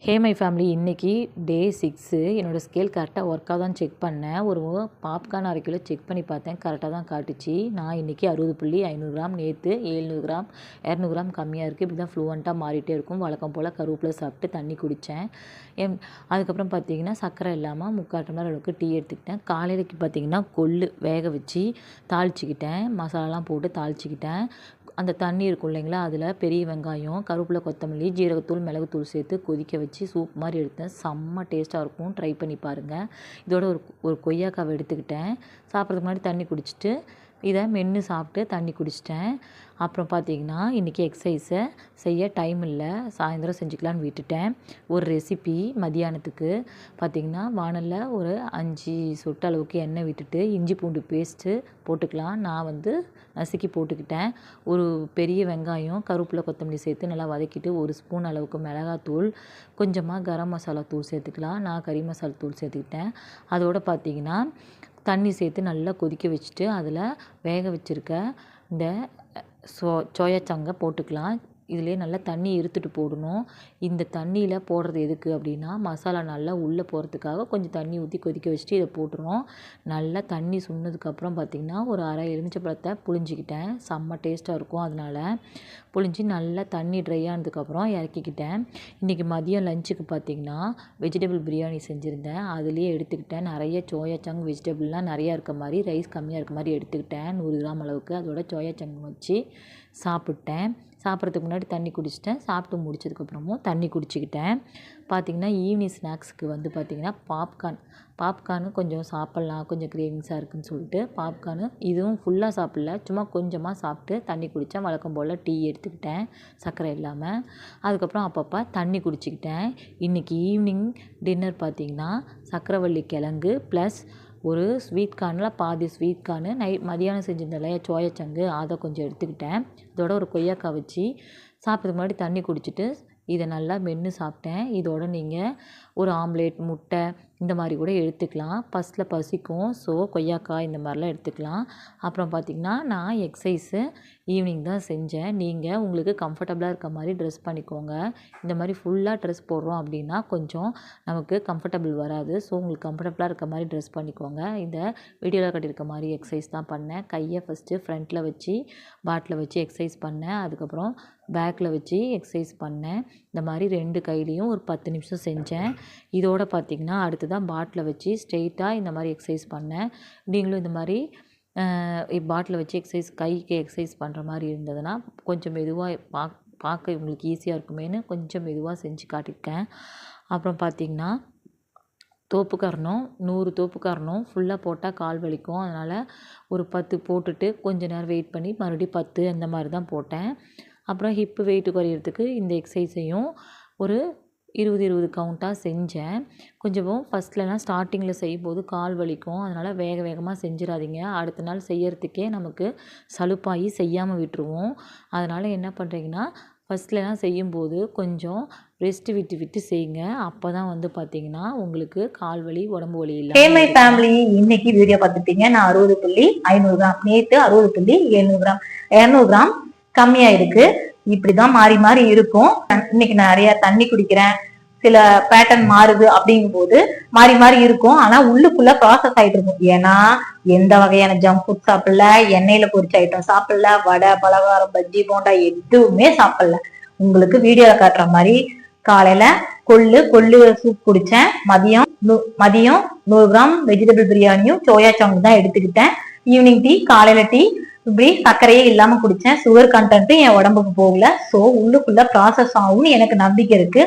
Hey my family, இன்றைக்கி டே 6 என்னோடய scale கரெக்டாக ஒர்க்காக தான் செக் பண்ணேன். ஒரு பாப்கார்ன் 1/2 கிலோ செக் பண்ணி பார்த்தேன், கரெக்டாக தான் காட்டுச்சு. நான் இன்றைக்கி 60.500 கிராம், நேற்று 700 கிராம் 200 கிராம் கம்மியாக இருக்குது. இப்படி தான் ஃப்ளூவண்ட்டாக மாறிட்டே இருக்கும். வழக்கம் போல் கருவேப்பிலை சாப்பிட்டு தண்ணி குடித்தேன். அதுக்கப்புறம் பார்த்திங்கன்னா சர்க்கரை இல்லாமல் 3/4 டம்ளர் அளவுக்கு டீ எடுத்துக்கிட்டேன். காலையிலக்கு பார்த்திங்கன்னா கொள்ளு வேக வச்சு தாளிச்சிக்கிட்டேன், மசாலாலாம் போட்டு தாளிச்சிக்கிட்டேன். அந்த தண்ணி இருக்கும் இல்லைங்களா, அதில் பெரிய வெங்காயம், கருவேப்பிலை, கொத்தமல்லி, ஜீரகத்தூள், மிளகுத்தூள் சேர்த்து கொதிக்க வச்சு சூப் மாதிரி எடுத்தேன். செம்ம டேஸ்ட்டாக இருக்கும், ட்ரை பண்ணி பாருங்கள். இதோட ஒரு கொய்யாக்காவை எடுத்துக்கிட்டேன். சாப்பிட்றதுக்கு முன்னாடி தண்ணி குடிச்சிட்டு இதை மென்று சாப்பிட்டு தண்ணி குடிச்சிட்டேன். அப்புறம் பார்த்திங்கன்னா இன்றைக்கி எக்ஸசைஸை செய்ய டைம் இல்லை, சாயந்தரம் செஞ்சுக்கலான்னு விட்டுட்டேன். ஒரு ரெசிபி மதியானத்துக்கு பார்த்திங்கன்னா வானலில் ஒரு 5 சொட்டு அளவுக்கு எண்ணெய் விட்டுட்டு இஞ்சி பூண்டு பேஸ்ட்டு போட்டுக்கலாம். நான் நசுக்கி போட்டுக்கிட்டேன். ஒரு பெரிய வெங்காயம், கருவேப்பிலை, கொத்தமல்லி சேர்த்து நல்லா வதக்கிட்டு 1 ஸ்பூன் அளவுக்கு மிளகாத்தூள், கொஞ்சமாக கரம் மசாலா தூள் சேர்த்துக்கலாம். நான் கறி மசாலா தூள் சேர்த்துக்கிட்டேன். அதோடு பார்த்திங்கன்னா தண்ணி சேர்த்து நல்லா கொதிக்க வச்சுட்டு அதில் வேக வச்சுருக்க இந்த சோயா சங்கை போட்டுக்கலாம். இதிலே நல்லா தண்ணி இருத்துட்டு போடணும். இந்த தண்ணியில் போடுறது எதுக்கு அப்படின்னா, மசாலா நல்லா உள்ளே போகிறதுக்காக கொஞ்சம் தண்ணி ஊற்றி கொதிக்க வச்சுட்டு இதை போட்டுருவோம். நல்லா தண்ணி சுண்ணதுக்கப்புறம் பார்த்திங்கன்னா ஒரு அரை எலுமிச்சப்பழத்தை புழிஞ்சிக்கிட்டேன். செம்ம டேஸ்ட்டாக இருக்கும். அதனால் புழிஞ்சி நல்லா தண்ணி ட்ரை ஆனதுக்கப்புறம் இறக்கிக்கிட்டேன். இன்றைக்கி மதியம் லஞ்சுக்கு பார்த்திங்கன்னா வெஜிடபிள் பிரியாணி செஞ்சுருந்தேன். அதுலேயே எடுத்துக்கிட்டேன். நிறைய சோயா சங்க் வெஜிடபிள்லாம் நிறையா இருக்க மாதிரி, ரைஸ் கம்மியாக இருக்க மாதிரி எடுத்துக்கிட்டேன். 100 கிராம் அளவுக்கு. அதோட சோயா சங்க் வச்சு சாப்பிட்டேன். சாப்பிட்றதுக்கு முன்னாடி தண்ணி குடிச்சிட்டேன். சாப்பிட்டு முடிச்சதுக்கப்புறமும் தண்ணி குடிச்சிக்கிட்டேன். பார்த்திங்கன்னா ஈவினிங் ஸ்நாக்ஸுக்கு பார்த்திங்கன்னா பாப்கார்னு கொஞ்சம் சாப்பிட்லாம், கொஞ்சம் கிரேவிங்ஸாக இருக்குதுன்னு சொல்லிட்டு பாப்கார்னு இதுவும் ஃபுல்லாக சாப்பிடல, சும்மா கொஞ்சமாக சாப்பிட்டு தண்ணி குடித்தேன். வழக்கம் போல் டீ எடுத்துக்கிட்டேன், சர்க்கரை இல்லாமல். அதுக்கப்புறம் அப்பப்போ தண்ணி குடிச்சிக்கிட்டேன். இன்றைக்கி ஈவினிங் டின்னர் பார்த்திங்கன்னா சக்கரவள்ளி கிழங்கு ப்ளஸ் ஒரு ஸ்வீட் கார்னில் பாதி ஸ்வீட் கார்னு மதியானம் செஞ்சிருந்தேன் இல்லையா சோயா சங்கு, அதை கொஞ்சம் எடுத்துக்கிட்டேன். இதோட ஒரு கொய்யாக்காய் வச்சு சாப்பிட்றதுக்கு முன்னாடி தண்ணி குடிச்சிட்டு இதை நல்லா மென்று சாப்பிட்டேன். இதோட நீங்கள் ஒரு ஆம்லேட், முட்டை இந்த மாதிரி கூட எடுத்துக்கலாம். ஃபஸ்ட்டில் பசிக்கும், ஸோ கொய்யாக்காய் இந்த மாதிரிலாம் எடுத்துக்கலாம். அப்புறம் பார்த்திங்கன்னா நான் எக்ஸசைஸு ஈவினிங் தான் செஞ்சேன். நீங்கள் உங்களுக்கு கம்ஃபர்டபுளாக இருக்க மாதிரி ட்ரெஸ் பண்ணிக்கோங்க. இந்த மாதிரி ஃபுல்லாக ட்ரெஸ் போடுறோம் அப்படின்னா கொஞ்சம் நமக்கு கம்ஃபர்டபுள் வராது. ஸோ உங்களுக்கு கம்ஃபர்டபுளாக இருக்க மாதிரி ட்ரெஸ் பண்ணிக்கோங்க. இந்த வீடியோவில் கட்டியிருக்க மாதிரி எக்ஸசைஸ் தான் பண்ணேன். கையை ஃபஸ்ட்டு ஃப்ரண்ட்டில் வச்சு பாட்டில் வச்சு எக்ஸசைஸ் பண்ணேன். அதுக்கப்புறம் பேக்கில் வச்சு எக்ஸசைஸ் பண்ணேன். இந்த மாதிரி 2 கையிலையும் ஒரு 10 நிமிஷம் செஞ்சேன். இதோட பார்த்திங்கன்னா அடுத்ததான் பாட்டில் வச்சு ஸ்ட்ரெயிட்டாக இந்த மாதிரி எக்ஸசைஸ் பண்ணேன். நீங்களும் இந்த மாதிரி பாட்டில் வச்சு கைக்கு எக்ஸசைஸ் பண்ணுற மாதிரி இருந்ததுன்னா கொஞ்சம் மெதுவாக பார்க்க உங்களுக்கு ஈஸியாக இருக்குமேனு கொஞ்சம் மெதுவாக செஞ்சு காட்டியிருக்கேன். அப்புறம் பார்த்திங்கன்னா தோப்புக்கரணம் 100 தோப்புக்கரணம் ஃபுல்லாக போட்டால் கால் வலிக்கும். அதனால் ஒரு 10 போட்டுட்டு கொஞ்சம் நேரம் வெயிட் பண்ணி மறுபடியும் 10 அந்த மாதிரி தான் போட்டேன். அப்புறம் ஹிப்பு வெயிட்டு குறையிறதுக்கு இந்த எக்ஸசைஸையும் ஒரு 20 கவுண்ட்டாக செஞ்சேன். கொஞ்சம் ஃபஸ்ட்லலாம் ஸ்டார்டிங்கில் செய்யும்போது கால் வலிக்கும். அதனால் வேகமாக செஞ்சிடாதீங்க. அடுத்த நாள் செய்யறதுக்கே நமக்கு சலுப்பாகி செய்யாமல் விட்டுருவோம். அதனால் என்ன பண்ணுறீங்கன்னா ஃபஸ்ட்லலாம் செய்யும்போது கொஞ்சம் ரெஸ்ட் விட்டு செய்யுங்க. அப்போ தான் பார்த்திங்கன்னா உங்களுக்கு கால் வலி, உடம்பு வலி இல்லை. ஹே மை ஃபேமிலி, இன்னைக்கு வீடியோ பார்த்துட்டீங்க. நான் 60.500 கிராம், நேற்று 60.700 கிராம், 200 கிராம் கம்மியா இருக்கு. இப்படிதான் மாறி மாறி இருக்கும். இன்னைக்கு நான் நிறைய தண்ணி குடிக்கிறேன், சில பேட்டர்ன் மாறுது அப்படிங்கும் போது மாறி மாறி இருக்கும். ஆனா உள்ளுக்குள்ள ப்ராசஸ் ஆயிட்டு இருக்கும். ஏன்னா எந்த வகையான ஜங்க் ஃபுட் சாப்பிடல, எண்ணெயில பொரிச்ச ஐட்டம் சாப்பிடல, வடை, பலகாரம், பஜ்ஜி, போண்டா எதுவுமே சாப்பிடல. உங்களுக்கு வீடியோல காட்டுற மாதிரி காலையில கொள்ளு சூப் குடிச்சேன். மதியம் 100 கிராம் வெஜிடபிள் பிரியாணியும் சோயா சங்க் தான் எடுத்துக்கிட்டேன். ஈவினிங் டீ, காலையில டீ, இப்படி சர்க்கரையே இல்லாம குடிச்சேன். சுகர் கண்டென்ட் என் உடம்புக்கு போகல. சோ உள்ளுக்குள்ள ப்ராசஸ் ஆகும்னு எனக்கு நம்பிக்கை இருக்கு.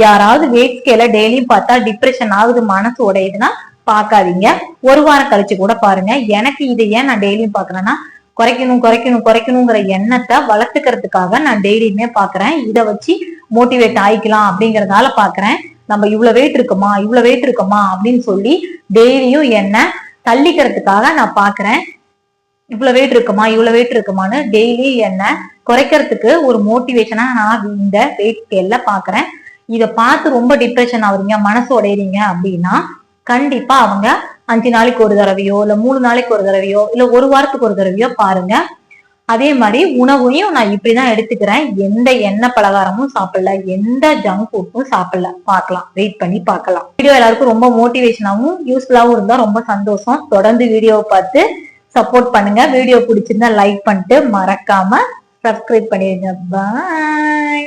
யாராவது வெயிட் ஸ்கேல டெய்லியும் பார்த்தா டிப்ரெஷன் ஆகுது, மனசு உடையுதுன்னா பாக்காதீங்க. ஒரு வாரம் கழிச்சு கூட பாருங்க. எனக்கு இதை ஏன் நான் டெய்லியும் பாக்குறேன்னா குறைக்கணுங்கிற எண்ணத்தை வளர்த்துக்கிறதுக்காக நான் டெய்லியுமே பாக்குறேன். இதை வச்சு மோட்டிவேட் ஆயிக்கலாம் அப்படிங்கறதால பாக்குறேன். நம்ம இவ்வளவு வெயிட் இருக்குமா அப்படின்னு சொல்லி டெய்லியும் என்ன தள்ளிக்கிறதுக்காக நான் பாக்குறேன். இவ்வளவு வெயிட் இருக்குமான்னு டெய்லி என்ன குறைக்கிறதுக்கு ஒரு மோட்டிவேஷனா நான் இந்த வெயிட் ஸ்கேல்ல பாக்குறேன். இதை பார்த்து ரொம்ப டிப்ரெஷன் ஆகுறீங்க, மனசு உடையறீங்க அப்படின்னா கண்டிப்பா அவங்க 5 நாளைக்கு ஒரு தடவையோ இல்ல 3 நாளைக்கு ஒரு தடவையோ இல்ல ஒரு வாரத்துக்கு ஒரு தடவையோ பாருங்க. அதே மாதிரி உணவையும் நான் இப்படிதான் எடுத்துக்கிறேன். எந்த எண்ணெய் பலகாரமும் சாப்பிடல, எந்த ஜங்க் ஃபுட்டும் சாப்பிடல. பார்க்கலாம், வெயிட் பண்ணி பார்க்கலாம். வீடியோ எல்லாருக்கும் ரொம்ப மோட்டிவேஷனாவும் யூஸ்ஃபுல்லாவும் இருந்தா ரொம்ப சந்தோஷம். தொடர்ந்து வீடியோவை பார்த்து சப்போர்ட் பண்ணுங்க. வீடியோ பிடிச்சிருந்தா லைக் பண்ணிட்டு மறக்காம சப்ஸ்கிரைப் பண்ணிடுங்க. பாய்.